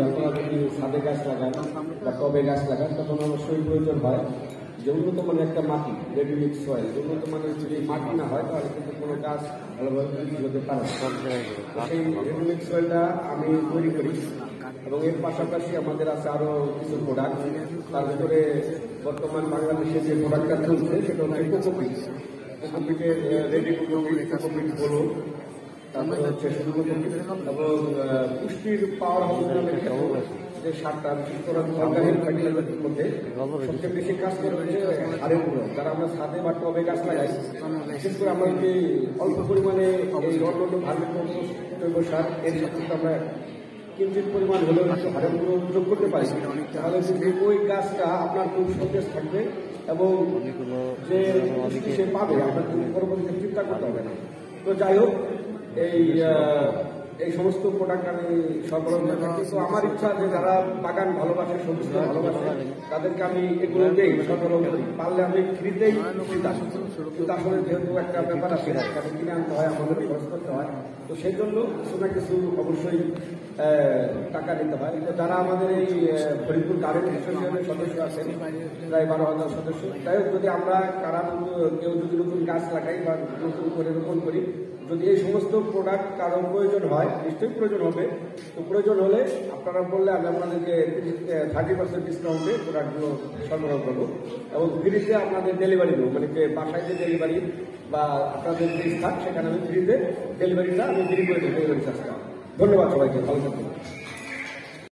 আপনারা যদি ছাদে গাছ লাগান বা টবে গাছ লাগান তখন অবশ্যই প্রয়োজন হয় যে উন্নত মানের একটা মাটি, রেডি মিক্স সয়েল। উন্নত মানের যদি মাটি না হয় তাহলে কিন্তু কোনো গাছ ভালোভাবে বৃদ্ধি হতে পারে না। সেই রেডি মিক্স সয়েলটা আমি তৈরি করি এবং এর পাশাপাশি আমাদের আছে আরও কিছু প্রোডাক্ট। তার ভিতরে বর্তমান বাংলাদেশে যে প্রোডাক্টটা চলছে সেটা হচ্ছে কোকোপিট। কোকোপিটের রেডি কোকোপিট বলুন, তারপরে হচ্ছে শুধু কোকোপিট এবং পুষ্টির পাওয়ার হাউস নামে যে সারটা, বিশেষ করে অর্গানিক ফার্টিলাইজারের মধ্যে সবচেয়ে বেশি কাজ করে হচ্ছে হাড়ের গুঁড়ো। যারা আমরা ছাদে বা টবে গাছ লাগাই, বিশেষ করে আমরা যদি অল্প পরিমাণে এই অন্যান্য ভার্মি কম্পোস্ট, জৈব সার এর সাথে আমরা কিঞ্চিত পরিমাণ হলেও হাড়ের গুঁড়ো যোগ করতে পারি, তাহলে কিন্তু ওই গাছটা আপনার খুব সতেজ থাকবে এবং যে সে পাবে আপনার পরবর্তীতে চিন্তা করতে হবে না। তো যাই হোক, এই সমস্ত প্রোডাক্ট আমি সরবরাহ করে থাকি। তো আমার ইচ্ছা যে যারা বাগান ভালোবাসে, সবজি ভালোবাসে, তাদেরকে আমি এগুলো দিই, সরবরাহ করি। পারলে আমি ফ্রিতেই দিতাম, কিন্তু আসলে যেহেতু একটা ব্যাপার আছে, তাদের কিনে আনতে হয়, আমাদের খরচ করতে হয়। তো সেই জন্য কিছু না কিছু অবশ্যই টাকা দিতে হয়। তো যারা আমাদের এই ফরিদপুর গার্ডেন অ্যাসোসিয়েশনের সদস্য আছেন, প্রায় 12,000 সদস্য, তাই যদি আমরা কেউ যদি নতুন গাছ লাগাই বা নতুন করে রোপণ করি, যদি এই সমস্ত প্রোডাক্ট কারো প্রয়োজন হয়, নিশ্চয়ই প্রয়োজন হবে। তো প্রয়োজন হলে আপনারা বললে আমি আপনাদেরকে 30% ডিসকাউন্টে প্রোডাক্টগুলো সরবরাহ করবো এবং ফ্রিতে আপনাদের ডেলিভারি দেবো। মানে যে বাসায় যে ডেলিভারি বা আপনাদের যে স্থান, সেখানে আমি ফ্রিতে ডেলিভারিটা আমি ফ্রি করে দেবো, ডেলিভারি চার্জটা। ধন্যবাদ সবাইকে, ভালো থাকবেন।